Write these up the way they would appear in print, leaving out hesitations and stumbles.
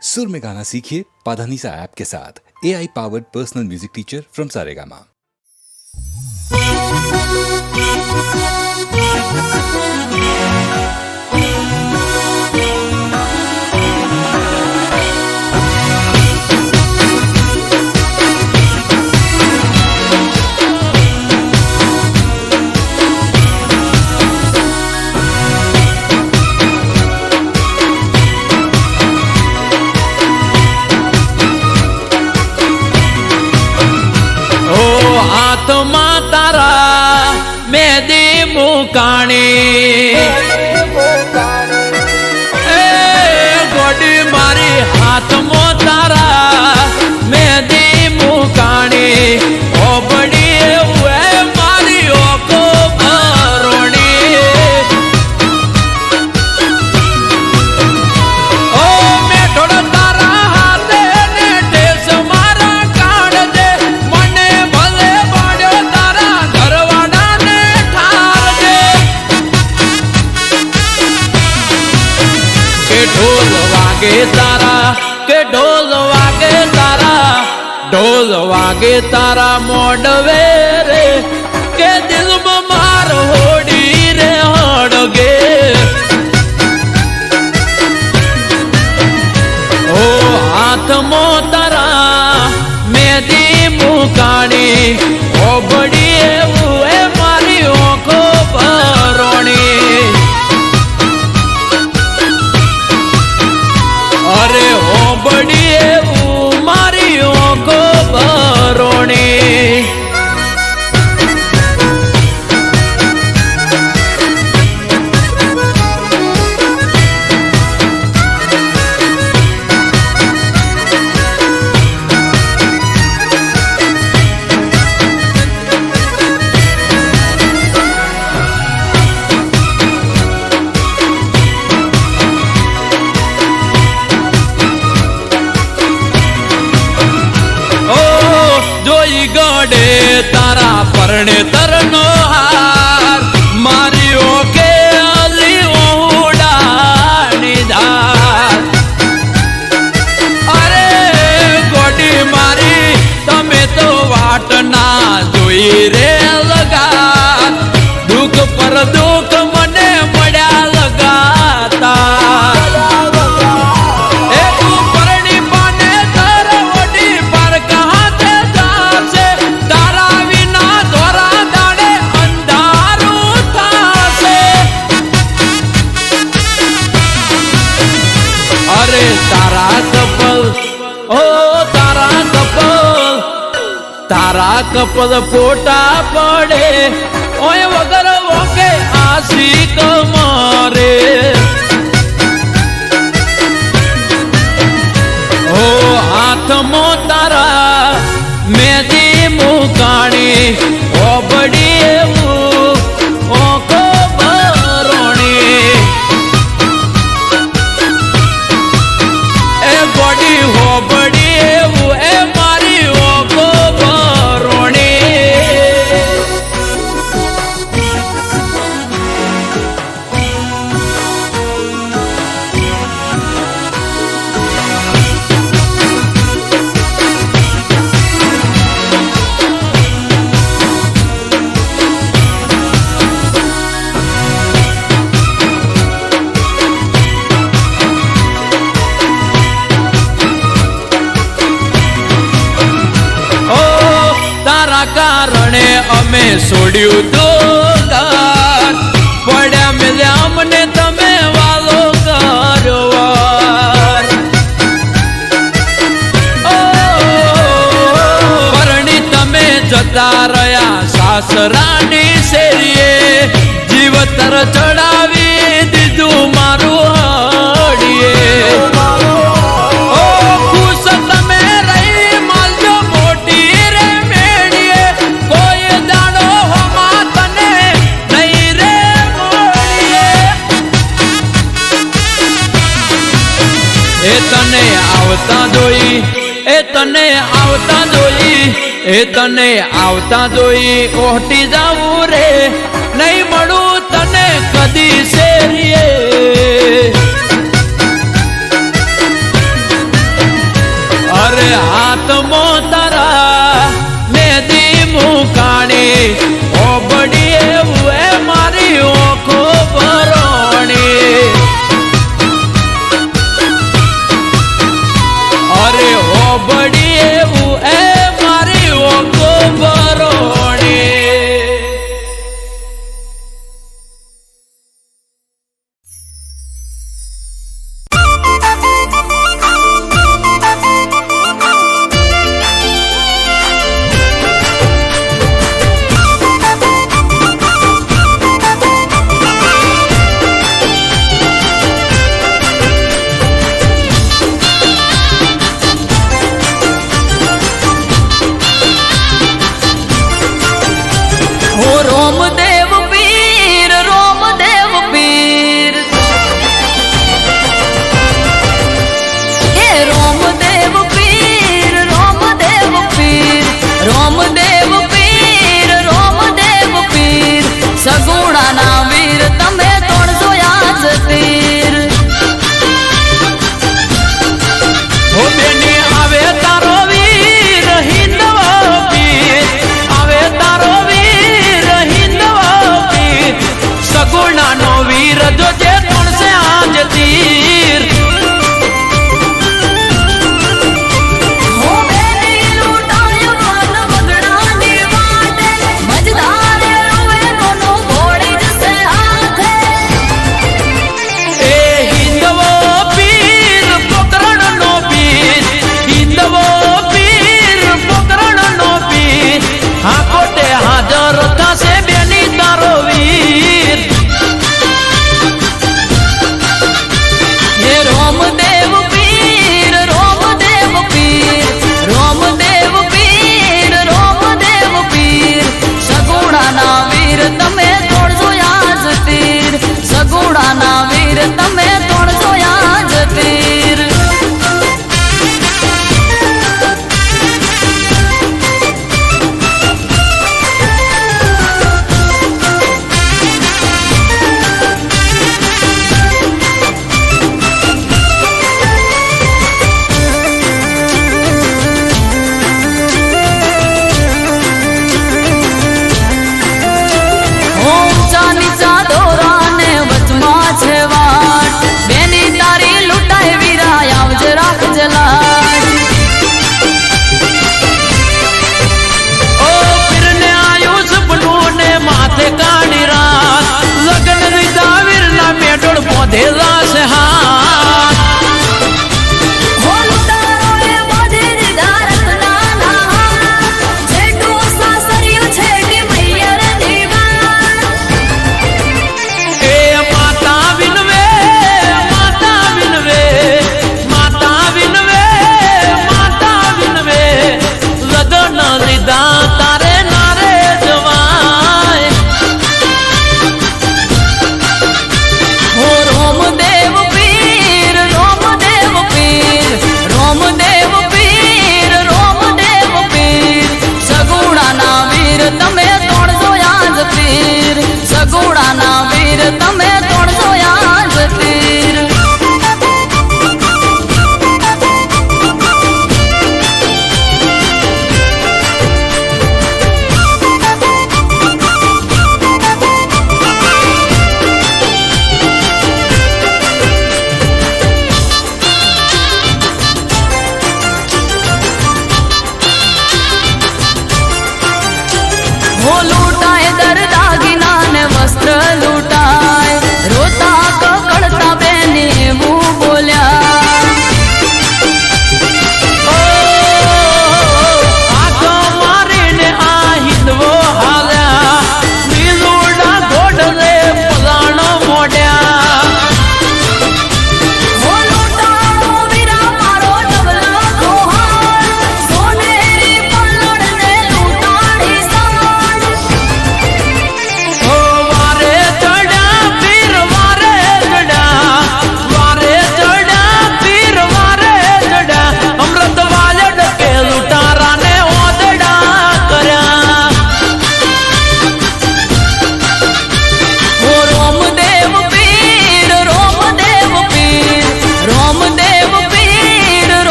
सुर में गाना सीखिए पाधानीसा ऐप के साथ। AI powered personal music teacher from Saregama. આત્મા તારા મેદી મુકાણી એ ગોડી મારી હાથમાં તારા મેદી મુકાણી ઓબડી એવું મારી ઓકો ભરોણી ઓ મેઠોડ તારા હાથે ને ટેસ મારા કાઢજે મને ભલે પાડ્યો તારા ઘરવાળાને ઠારજે કે ઢોલ વાગે તારા કે ઢોલ વાગે તારા ઢોલ વાગે તારા મોડવે રે કે દિલમાં માર હોડી રે હડગે ઓ હાથમાં તારા મેદી મુકાણી ઓબડી એવું એ મારી ઓખો ભરોણી અરે ઓબડી એવું મારી ઓખો ભરોણી જોઈ ગડે તારા પરણે તરનો હાર મારી ઓકે અલી ઓડાની ધાર અરે ગોડી મારી તમે તો વાટ ના જોઈ રે લગા દુઃખ પર દુઃખ મને મળ્યા લગાતા તારા કપલ ફોટા પડે ઓય વગર વોકે આશિક મારે ઓ હાથમાં તારા મેદી મુકાણી ઓબડી એવું ઓખો ભરોણી એ ગોડી હોબડી એવું એ મારી ઓખો કારણે અમે છોડ્યું તો ઘર પડ્યા મેલ્યા અમને તમે વાલો કરો પરણી તમે જતા રહ્યા સાસરાની શેરીએ જીવતર ચડાવી દીધું મારું હડીએ તને આવતા જોઈ તને આવતા જોઈ ઓહટી જાવું રે નહીં મળું તને કદી શેરીએ હાથમાં તારા મેદી મુકાણી ઓબડી એવું એ મારી ઓખો ભરોણી અરે ઓબડી એવું એ મારી ઓખો ભરોણી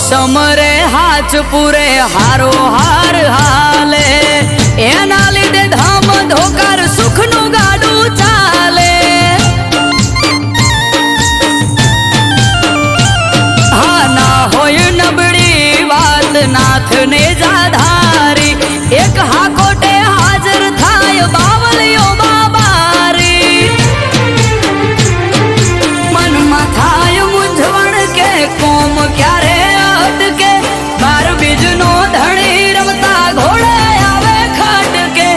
સમરે હાચ પૂરે હારો હાર હાલે એના લીધે ધામ ધોકાર સુખનું ગાડું ચાલે હા ના હોય નબળી વાત નાથને જાધારી એક હાકોટે હાજર થાય બાવલીઓ બાબારી મનમાં થાય મૂંઝવણ કે કોમ ક્યારે અટકે બાર બીજનો ધણી રમતા ઘોડે આવે ખટકે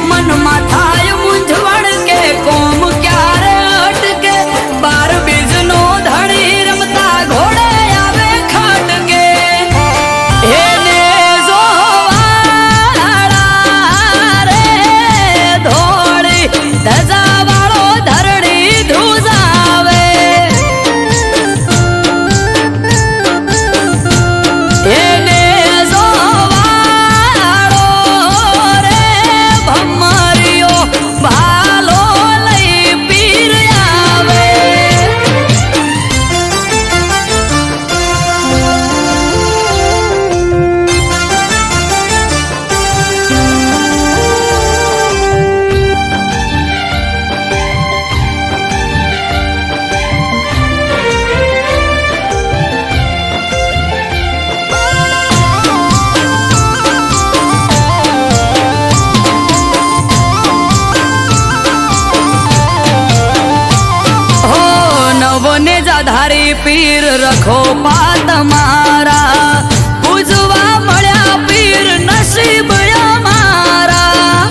મનમાં થાય મૂંઝવણ કે કોમ ક્યારે અટકે બાર બીજનો ધણી રમતા ઘોડે આવે ખટકે એને જોવાળા રે ધોળી ધજા વાળો ધરણી ધ્રુજાવે એને જોવાળો રે ભમરિયો ભાલો લઈ પીર આવે હો નવને જાધારી પીર રખો પાત મારા પૂજવા મળ્યા પીર નસીબ અમારા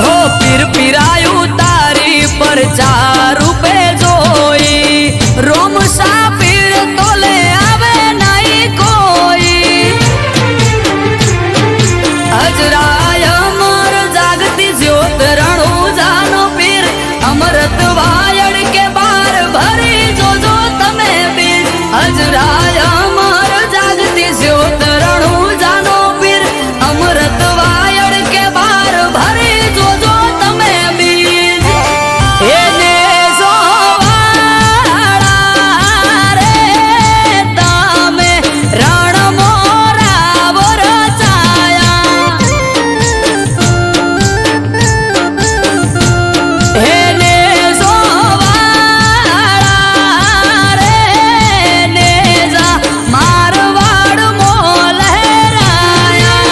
હો પીર પીરાયું તારી પર ચાર રૂપે જોઈ રોમ સા પીર તોલે આવે નહીં કોઈ હજરાય અમર જાગતી જ્યોત રણું જાનો પીર અમરત વાયડ કે બાર ભરી જોજો તમે પીર હજરાય અમર જાગતી જ્યોત રણું જાનો પીર અમરત વાયડ કે બાર ભરી જોજો તમે પીર એને જોવાળા રે તમે રણ મોરા વરચાયા એને જોવાળા રે નેજા મારવાડ મો લહેરાયા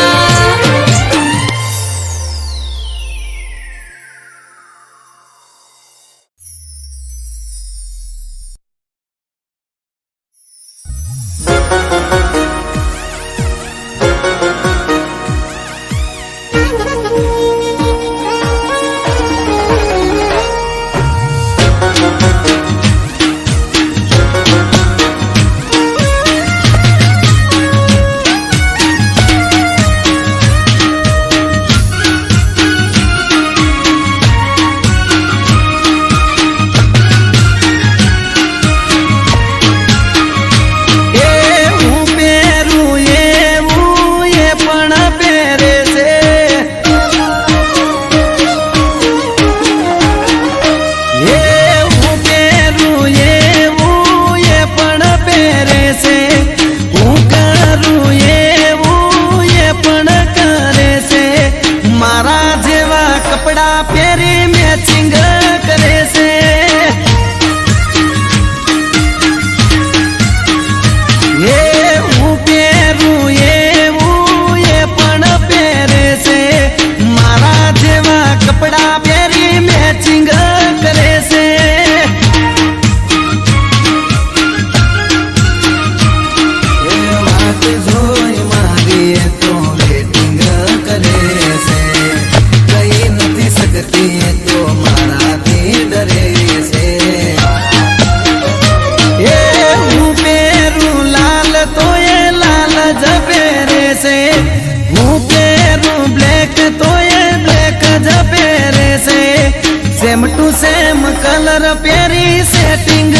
सेम टू सेम कलर प्यारी सेटिंग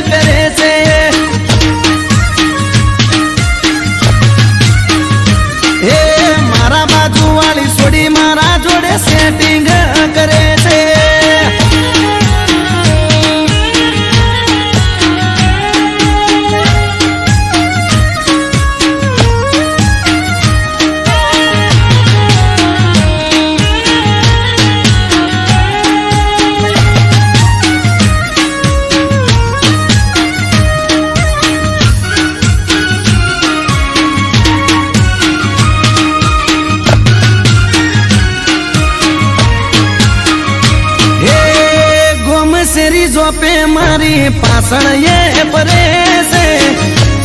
करे छे। हे मारा बाजू वाली सोडी मारा जोड़े सेटिंग करे छे। શોપે મારી પાછળ એ ભરે છે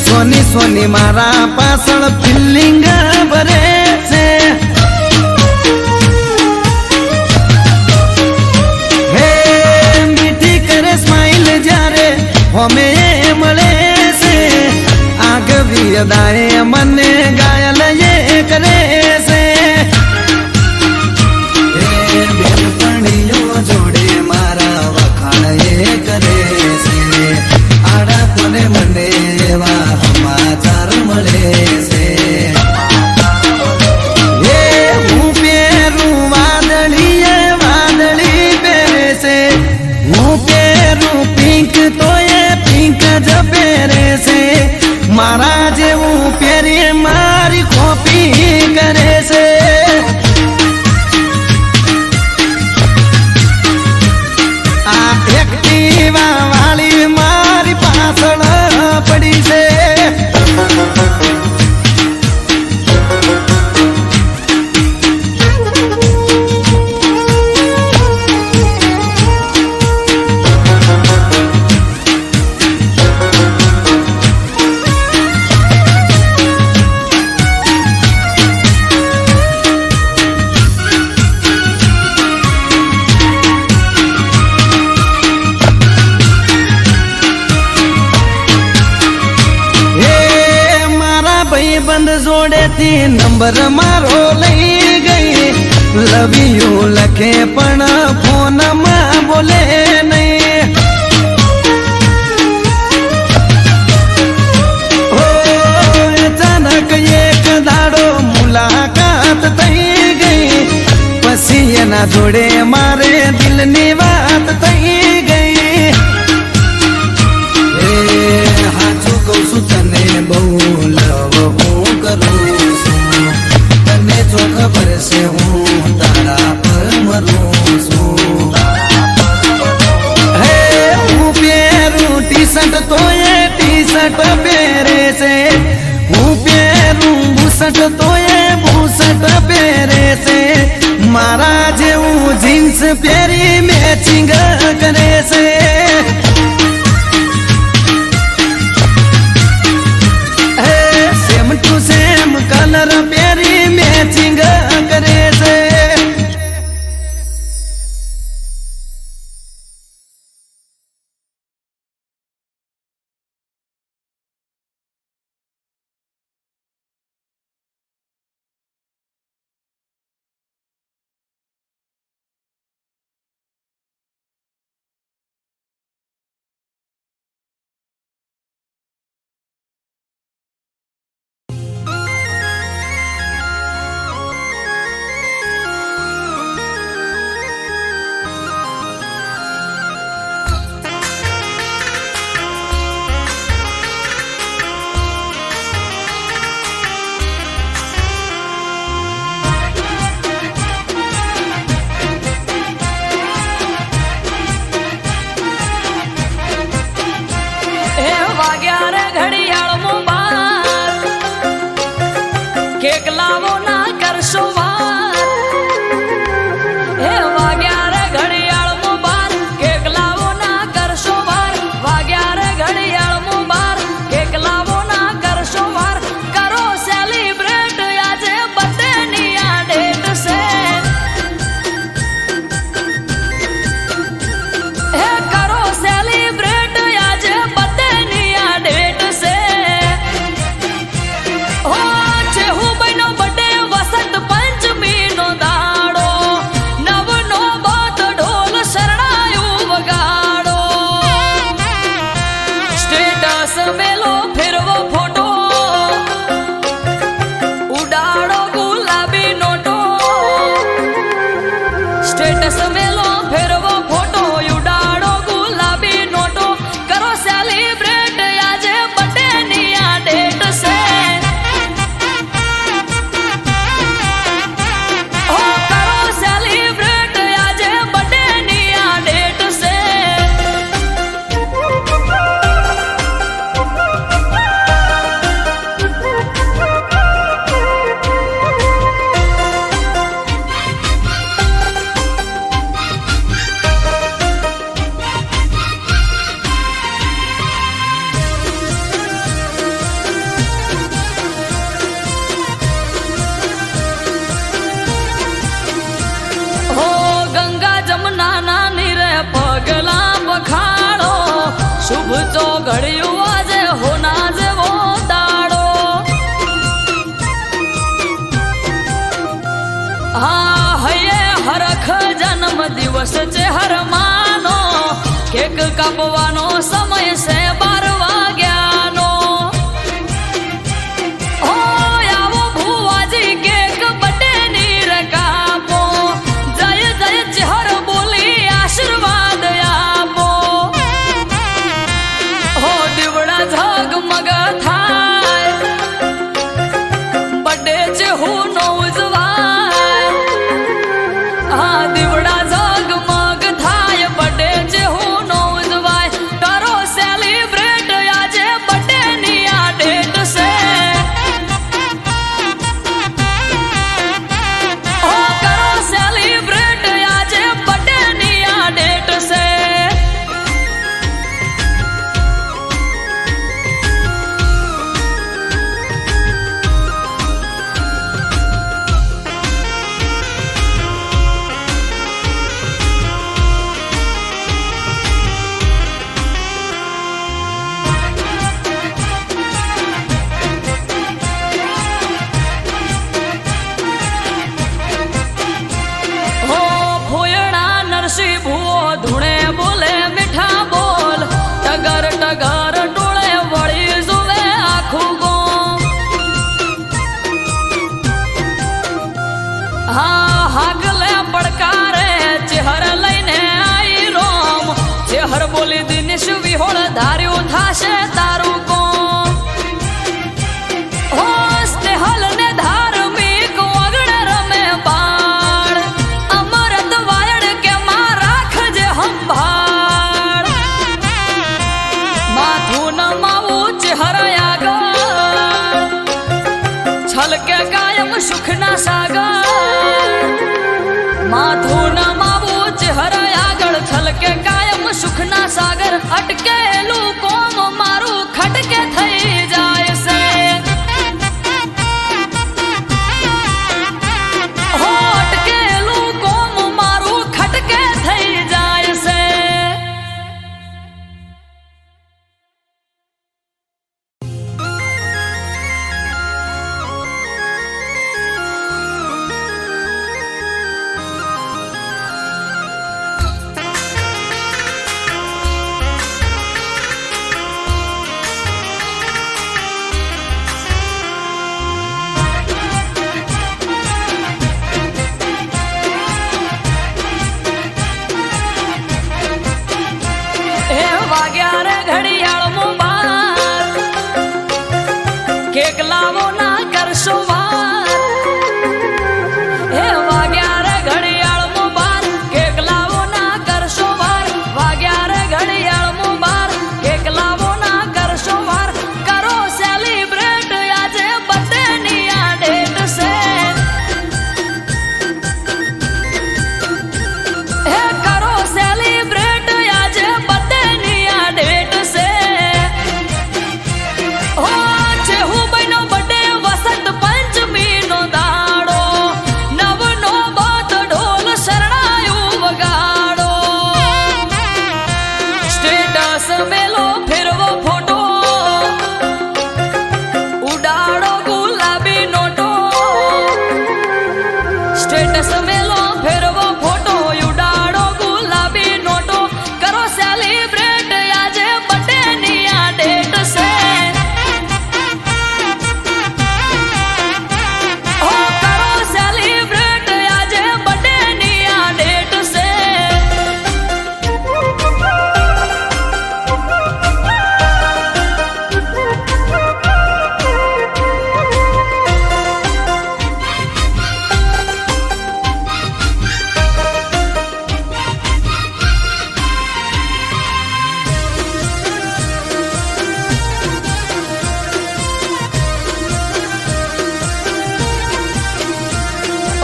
સોની સોની મારા પાછળ ફિલિંગ ભરે છે હે મીઠી કરે સ્માઈલ જ્યારે હોમે મળે છે આગવી અદાએ મને ગાયલ એ કરે છે જોડે મારા વખાણ એ કરે છે આડા કોને મને એવા સમાચાર મળે છે એ હું પેરું વાદળી પહેરે છે હું પેરું પિંક તો એ પિંક જ પહેરે છે મારા જેવું પહેરી મારી કોપી કરે છે એક્ટિવા વાળી મારી પાછળ પડી છે બંધ જોડેથી નંબર મારો લઈ ગઈ લવ યુ લખે પણ ફોનમાં બોલે નહીં ઓ અચાનક એક દાડો મુલાકાત થઈ ગઈ પછી એના જોડે મારે દિલની વાત થઈ ગઈ હાચું કહું છું તને બહુ લવ કરું છું તને જો ખબર છે હું તારા પર મરું છું હે હું પહેરું ટી શર્ટ તો એ ટી શર્ટ પહેરે છે હું પહેરું બુશર્ટ તો એ બુશર્ટ પહેરે છે મારા જેવું જીન્સ પહેરી મેચિંગ કરે છે સેમ ટુ સેમ કલર પહેરી મેચિંગ કરે છે તો ઘડિયું આજે હોના જેવો દાડો હા હૈયે હરખ જન્મ દિવસ છે હરમાનો કેક કાપવાનો સમય છે 12 વાગ્યાનો હો આવો ભુવાજી કેક બટે નીર કાપો જય જય ચહર બોલી આશીર્વાદ આપો હો દીવડા ઝગમગ થાય બડે છે હું નો ઉજવાય હા દીવડા ઝગમગ થાય બડે છે હું નો ઉજવાય કરો સેલિબ્રેટ આજે બડે ની આ ડેટ છે હો કરો સેલિબ્રેટ આજે બડે ની આ ડેટ છે હો ફોયણા નરસિંહ ભુવો ધૂણે બોલે મીઠા બોલ ટગર ટગર ટોળે વળી જુએ આખું ગોમ હા હાગલે પડકારે ચહેર લઈને આઈ રોમ ચહેર બોલી દિનેશ વિહોળ ધાર્યું થાશે તારું કોમ હો સ્નેહલ ને ધાર્મિક વગણ રમે બાળ અમરત વાયડ કે માં રાખજે સંભાળ માથું નમાવું ચહેર આગળ છલકે કાયમ સુખના સાગર માથું નમાવું ચહેર આગળ છલકે કાયમ સુખના સાગર અટકેલું કોમ મારું ખટકે થઈ જાય છે હો અટકેલું કોમ મારું ખટકે થઈ જાય છે હે વાગ્યા રે ઘડિયાળમાં 12 કેક લાવો ના કરશો વાર હે વાગ્યા રે ઘડિયાળમાં 12 કેક લાવો ના કરશો વાર વાગ્યા રે ઘડિયાળમાં 12 કેક લાવો ના કરશો વાર કરો સેલિબ્રેટ આજે બર્થડે ની આ ડેટ છે હે કરો સેલિબ્રેટ આજે બર્થડે ની આ ડેટ છે હો છે હું બનો બર્થડે વસંત પંચમી નો દાડો નવનો બાત ઢોલ શરણાયું વગાડો સ્ટેટસ મેલો ફેરવો ફોટો ઉડાડો ગુલાબી નોટો સ્ટેટસ મેલો ફેરવો ફોટો ઉડાડો ગુલાબી નોટો કરો સેલિબ્રેટ આજે બર્થડે ની આ ડેટ છે હો કરો સેલિબ્રેટ આજે બર્થડે ની આ ડેટ છે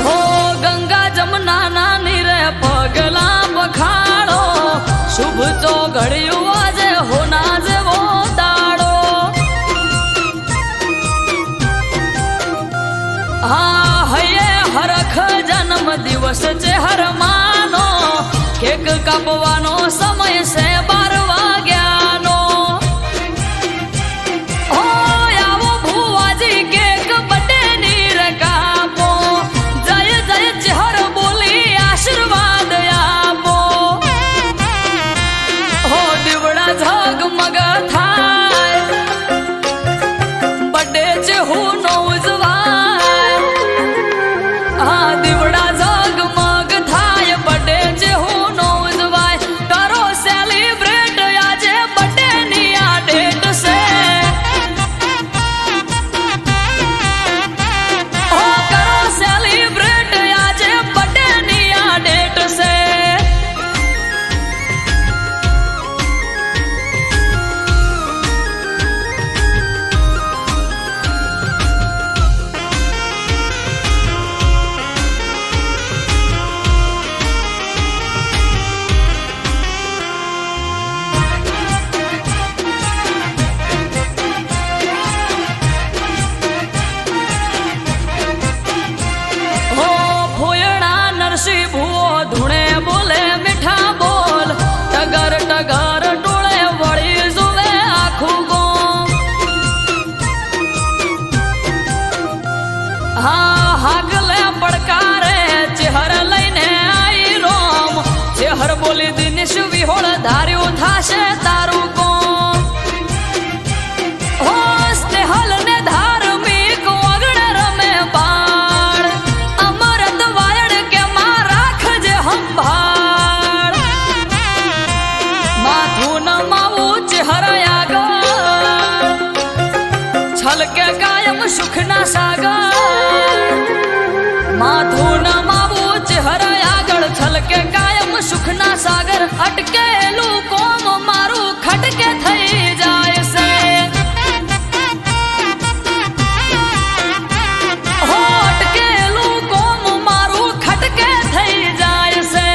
હો ગંગા જમના ના નીરે પગલા પખાડો શુભ તો ઘડિયું આજે હોના જેવો દાડો હા હૈયે હરખ જન્મ દિવસ છે હરમાનો કેક કાપવાનો સમય છે 12 વાગ્યાનો સાગર માથું નમાવું ચહેરા આગળ છલકે કાયમ સુખના સાગર અટકેલું કોમ મારું ખટકે થઈ જાય છે હો અટકેલું કોમ મારું ખટકે થઈ જાય છે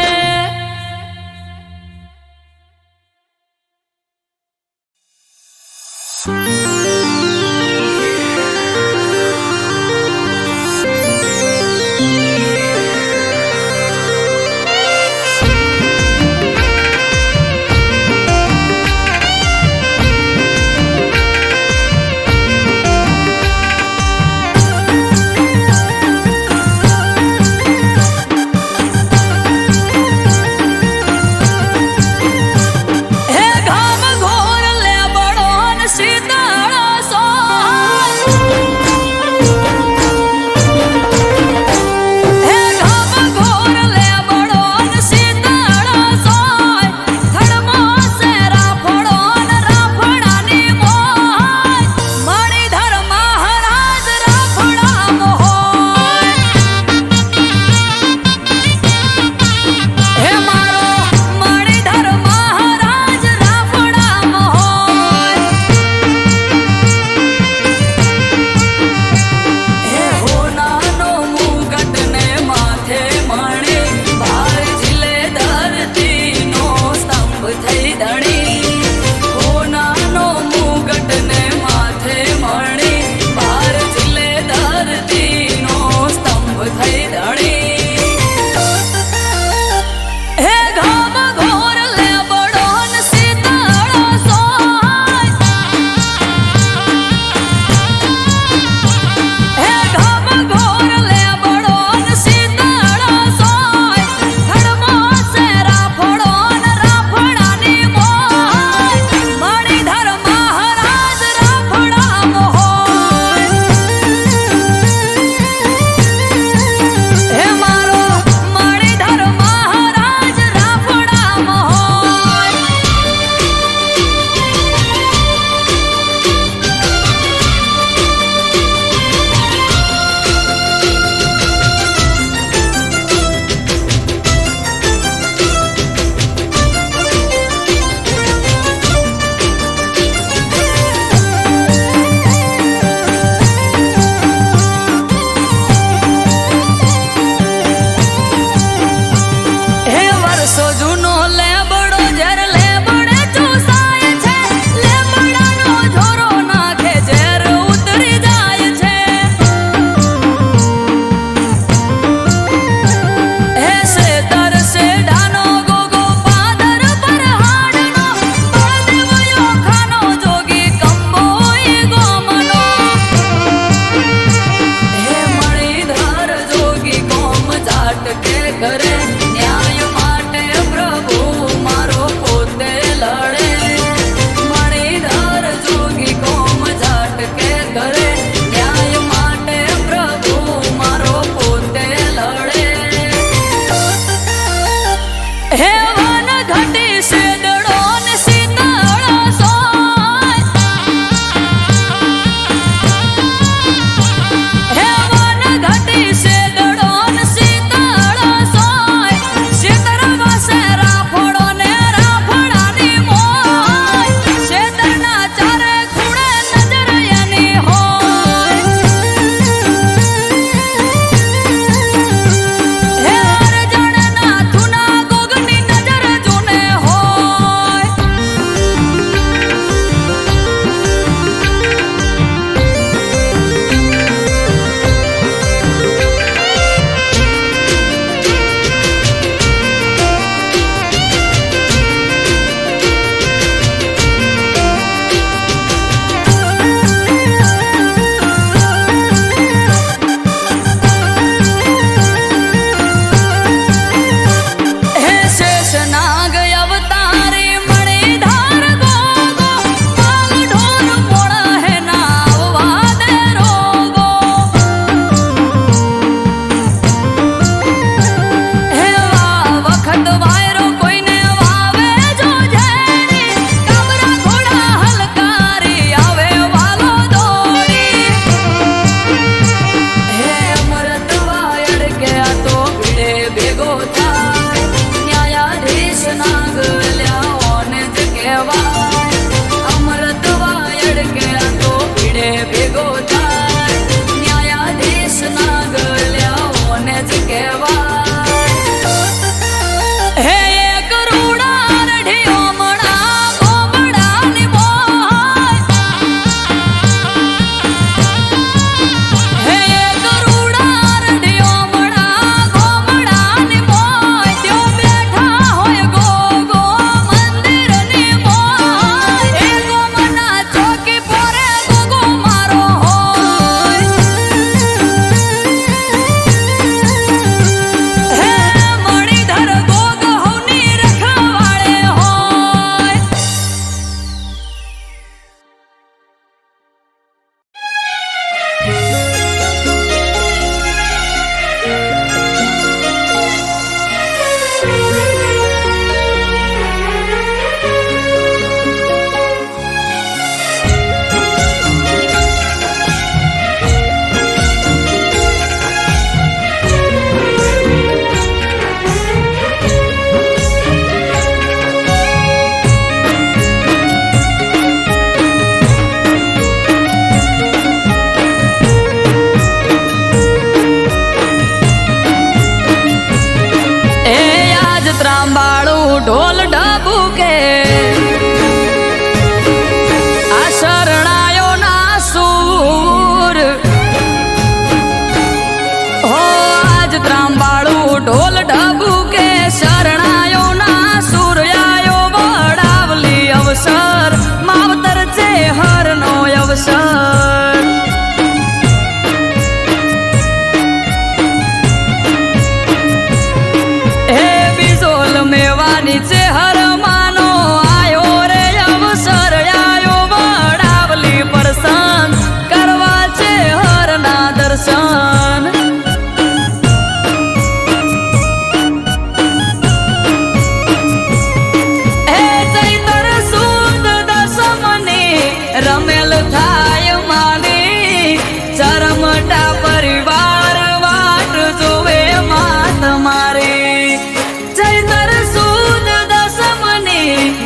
ત્રાંબાળું ઢોલ ઢબુકે આ શરણાયો ના સૂર હો આજ ત્રાંબાળું ઢોલ ઢબુકે શરણાયો ના સૂર આયો વડાવલી અવસર માવતર છે હરનો અવસર મેવાની છે હર માનો આયો રે અવસર આયો વડાવલી પરસન કરવા છે હરના દર્શન હે ચૈતર સુદ દસમની રમેલ થાય માની ચરમટા પરિવાર વાટ જોવે માત મારી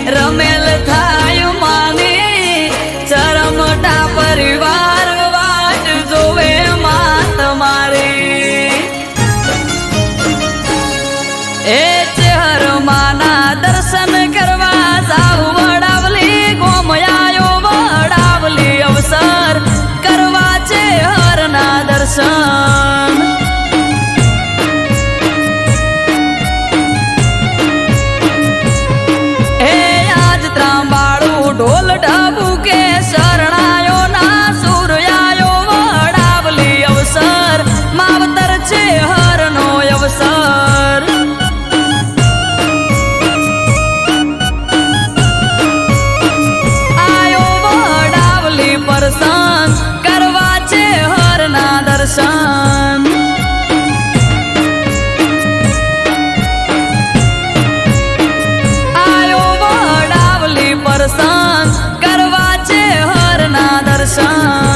રમેલ થાય માની ચરમટા પરિવાર વાટ જોવે માત મારી એ ચેહર માના દર્શન કરવા જાવ વડાવલી ગોમયાયો વડાવલી અવસર કરવા છે હરના દર્શન ઢોલ ઢબુકે શરણાયો ના સૂર આયો વડાવલી અવસર માવતર છે હરનો અવસર આયો વડાવલી પરસન કરવા છે હરના દર્શન દર્શન કરવા છે હરના દર્શન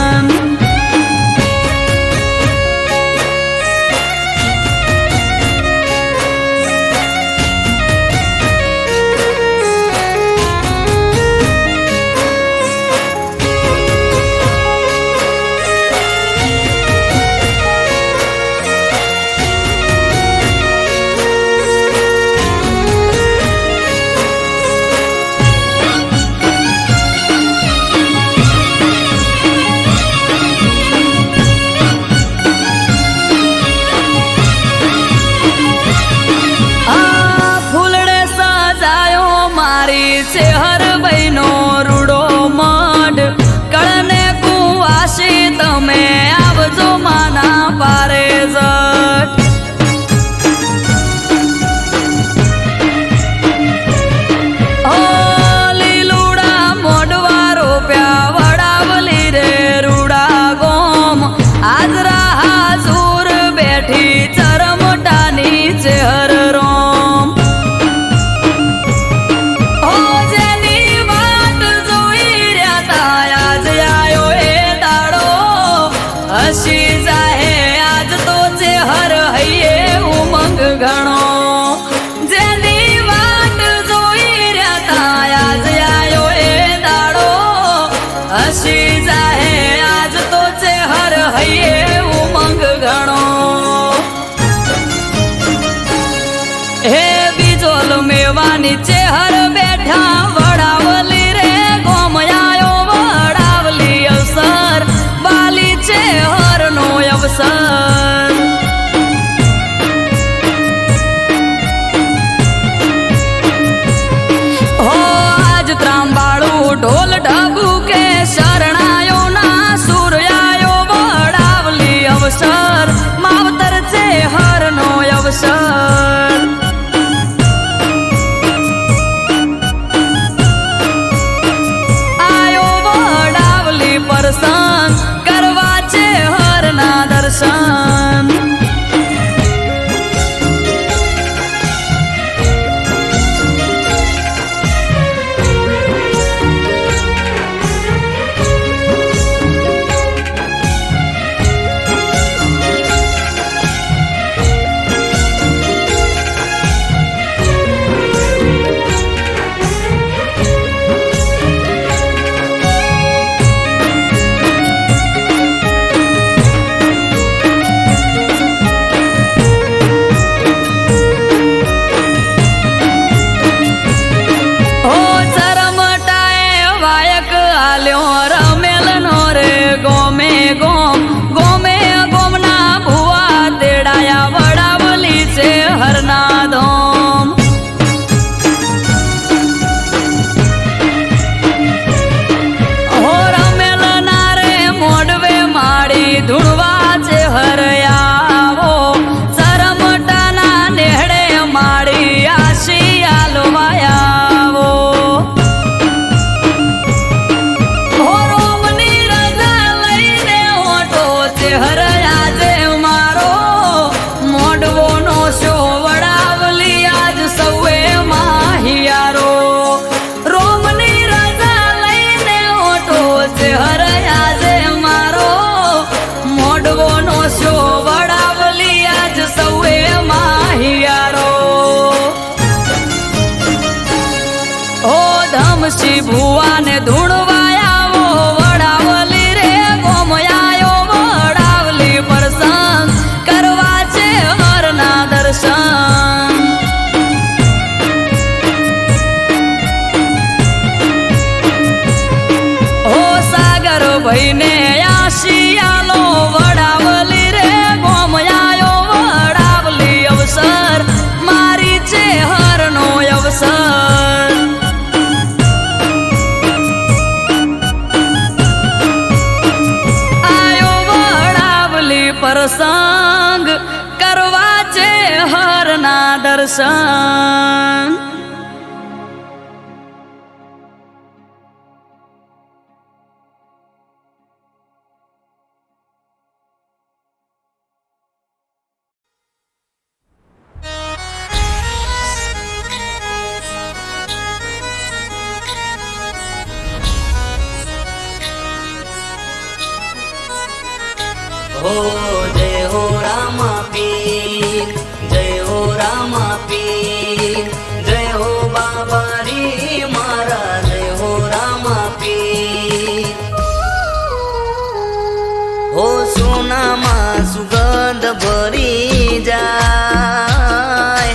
માને ધૂણવાયાવો વડાવલી રે ગોમયાયો વડાવલી પ્રસંગ કરવા છે હરના દર્શન હો સાગર ભાઈને આશિયાલો વડાવલી રે ગોમયાયો વડાવલી અવસર મારી છે હરનો અવસર આયો વડાવલી પ્રસંગ કરવા છે હરના દર્શન हो जय हो रामा पीर जय हो रामा पीर जय हो बाबा री मारा जय हो रामा पीर हो सोना मा सुगंध भरी जाय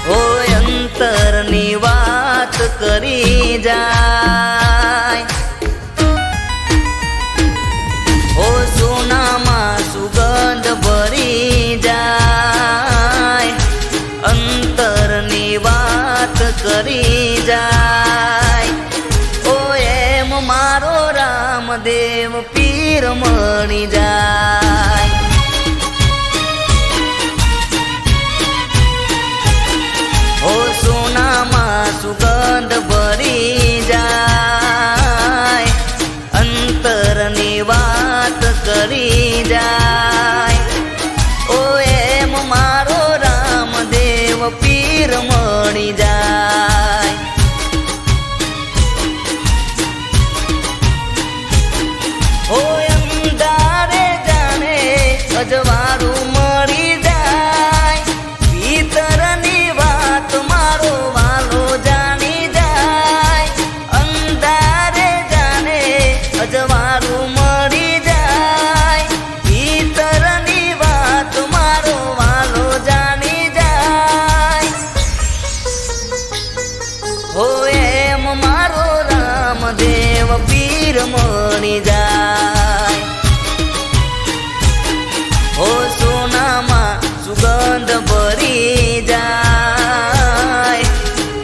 हो अंतर नी વાત કરી જાય ઓ સોનામાં સુગંધ ભરી જાય અંતરની વાત કરી જાય ઓ એમ મારો રામદેવ પીર મળી જાય ઓ સોનામાં સુગંધ ભરી જાય અંતરની વાત કરી જાય ઓ એમ મારો રામદેવ પીર મળી જાય ઓ અંધારે જાણે અજવાળું મળી જાય ભીતરની વાત મારો વાલો જાણી જાય અંધારે જાણે અજવાળું મળી જાય ભીતરની વાત મારો વાલો જાણી જાય હો એમ મારો રામદેવ પીર મળી જાય હો સોનામાં સુગંધ ભરી જાય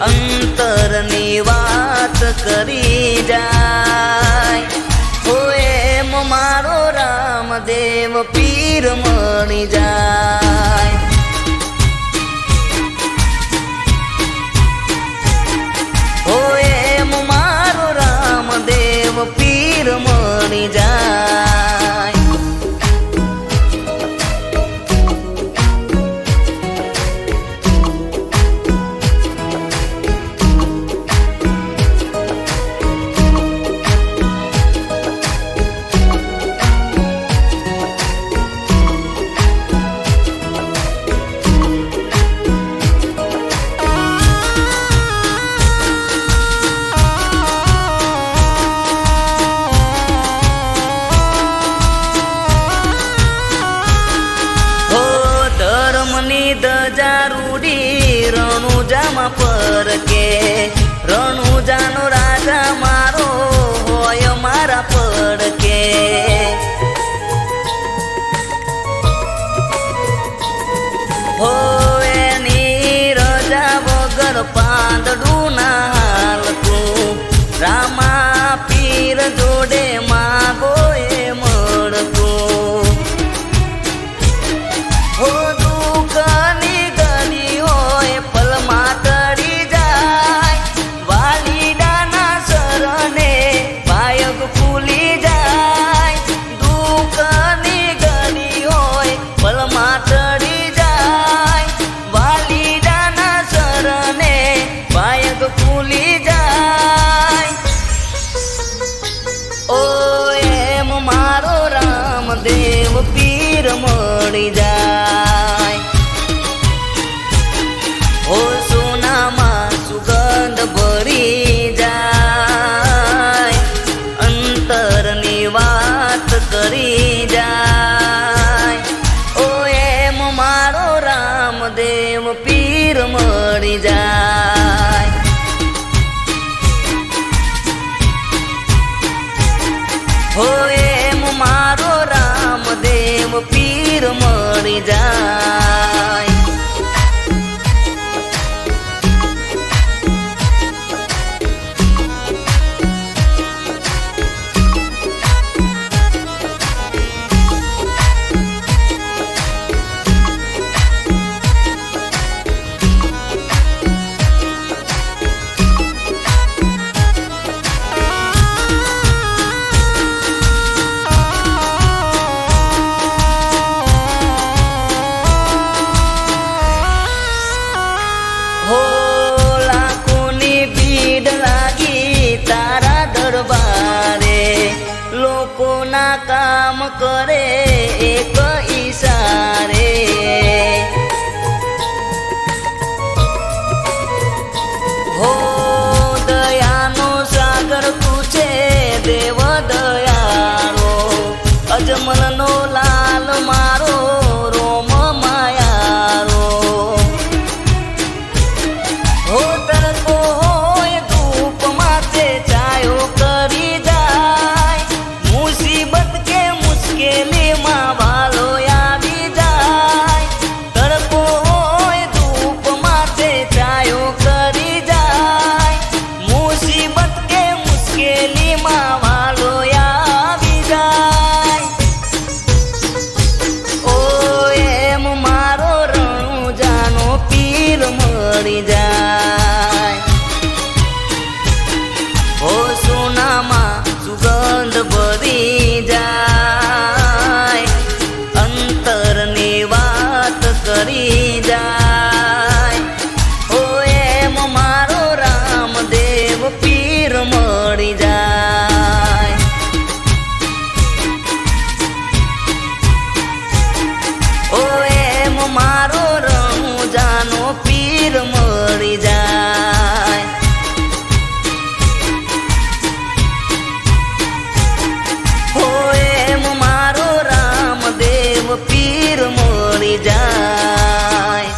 અંતરની વાત કરી જાય હો એમ મારો રામદેવ પીર મળી જાય હો એમ મારો રામદેવ પીર મળી જાય રણુજામાં પરકે રણુજાનો રાજા મારો હોય મારા પડકે હો એની રજા વગર પાંદડું ના હાલતું રામા પીર જોડે માગો એ મળતું હો દુઃખની ગલી હોય પલમાં તળી જાય વાલીડાના કામ કરે એક ઈશારે. હો દયાનો સાગર તું છે દેવ દયાળો, અજમલનો લાલ મારો રોમ માયારો. હો તડકો હોય ધૂપ માથે ચાયો કરી જાય, મુસીબત કે મુશ્કેલીમાં વાલો આવી જાય. તડકો હોય ધૂપ માથે ચાયો કરી જાય, મુસીબત કે મુશ્કેલીમાં વાલો આવી જાય. ઓ એમ મારો રણુજાનો પીર મળી જાય. ઓ સોનામાં સુગંધ ભરી જાય, અંતરની વાત કરી જાય. ઓ એમ મારો રામદેવ પીર મળી જાય. ઓ એમ મારો રણુજાનો પીર મળી જાય. ઓ એમ મારો રામદેવ પીર મળી જાય.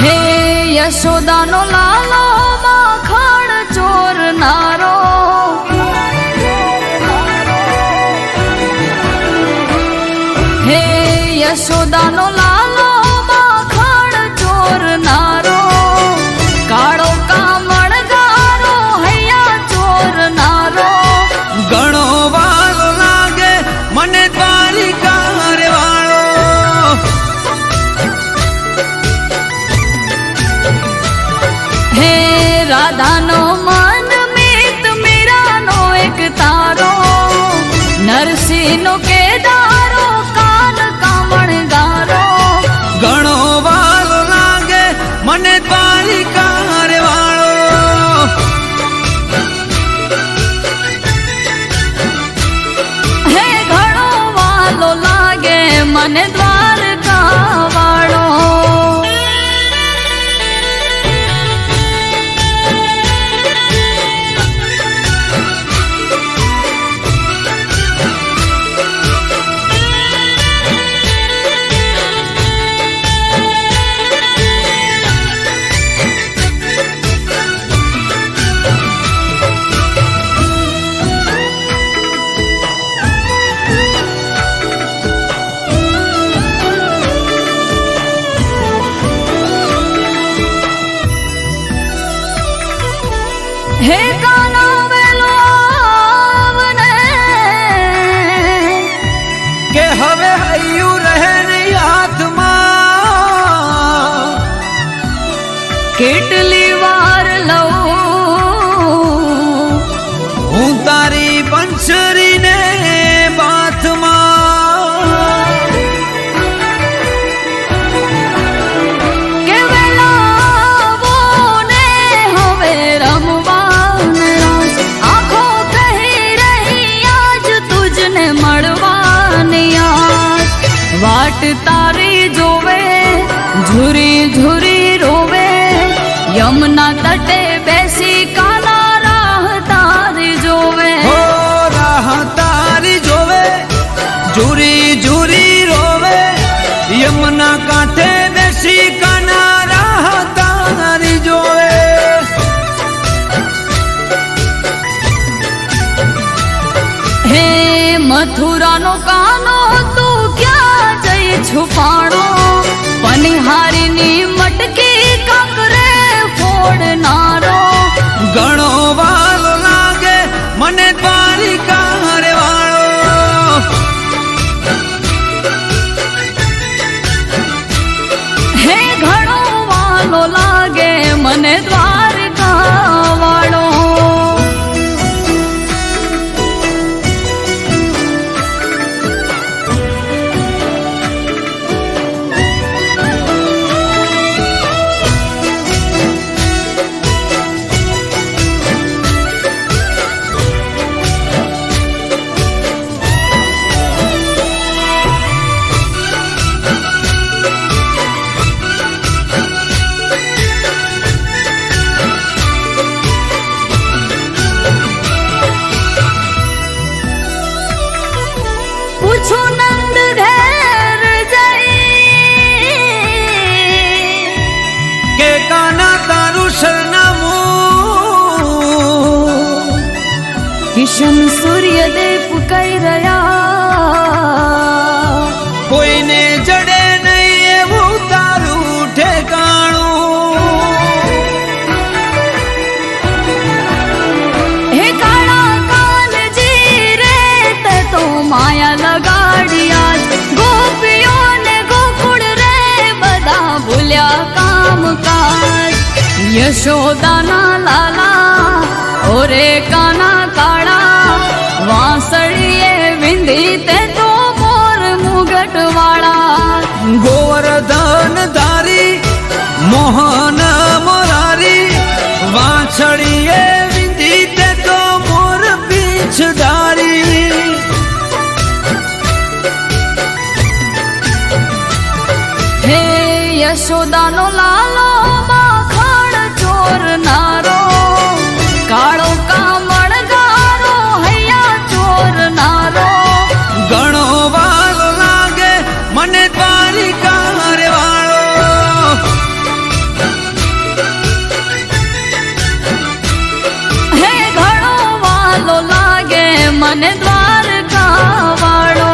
હે યશોદાનો લાલો માખણ ચોરનારો, હે યશોદાનો લાલો માખણ ચોરનારો, કાળો કામણગારો હૈયા ચોરનારો. ઘણો વાલો લાગે મને દ્વારિકા રે વાળો. હે રાધાનો મન મિત મીરાનો એક તારો, નરસિંહનો કેદારો કાન કામણગારો. ઘણો વાલો લાગે મને દ્વારિકા રે વાળો. હે ઘણો વાલો લાગે મને દ્વારકા વાળો. હે કાના વેલો આવને, કે હવે હૈયું રહે નહીં હાથમાં. કેટલી વાર લઉં હું તારી બંસરીને બાથમાં. કે વેલાવો ને હવે રમવાને રાસ, આંખો કહી રહી આજ તુજને મળવાની આસ. વાટ તારી જોવે ઝુરી ઝુરી રોવે, યમુના તટે બેસી કાના રાહ તારી જોવે. હો રાહ તારી જોવે, ઝુરી ઝુરી રોવે, યમુના કાંઠે બેસી કાના રાહ તારી મથુરાનો કાનો તું ક્યાં જઈ છુપાણો પનિહારીની મટકી કાંકરે ફોડનારો ઘણો વાલો લાગે મને દ્વારિકા રે વાળો હે ઘણો વાલો લાગે મને દ્વારકા વાળો પૂછો નંદ ઘેર જઈ કે કાના તારું સરનામું કિશન સૂર્યદેવ કઈ રહ્યા કોઈને જડે નહીં એવું તારું ઠેકાણું હે કાળા કાનજી રે તે તો માયા લગાડ્યા ગોપીઓને ગોકુળ રે બધા ભૂલ્યા કામકાજ યશોદાના લાલા ઓરે કાના કાળા વાંસળીએ વિંધી તે તો મોર મુગટ વાળા ગોવર્ધન ધારી મોહન મોરારી વાછડીએ વિંધી તે તો મોર પીછ ધારી હે યશોદાનો લાલો માખણ ચોરનારો કાળો કામળગારો હૈયા ચોરનારો ઘણો વાલો લાગે મને દ્વારિકા રે વાળો હે ઘણો વાલો લાગે મને દ્વારકા વાળો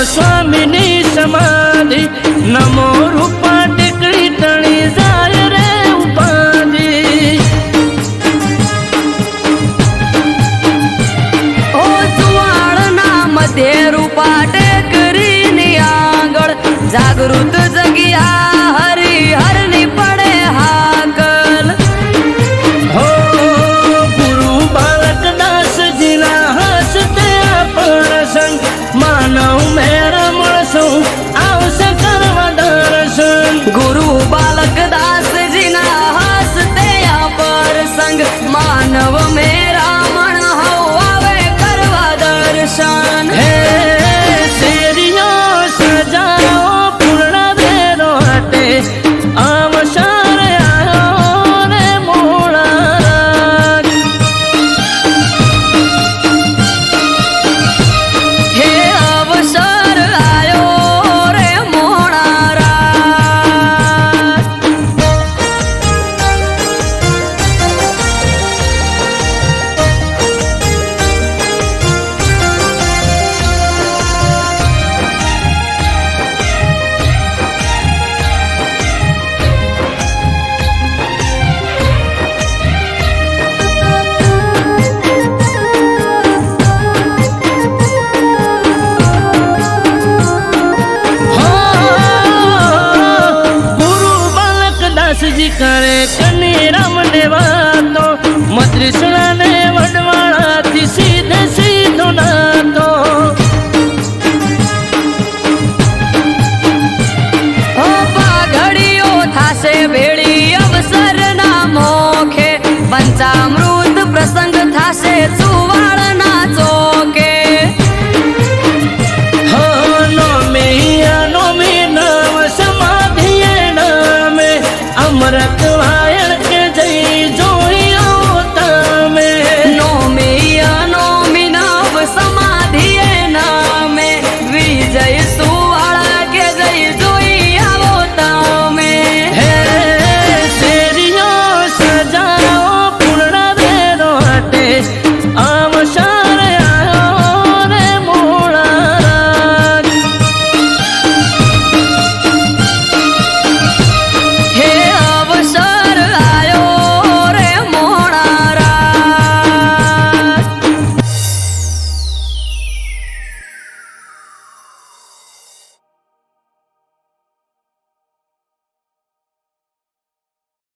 સ્વામીની સમાધિ નમો રૂપા ટેકડી ટણી જાય રે ઉપાજી ઓ સુવાળના મધ્ય રૂપા ટેકરીની આગળ જાગૃત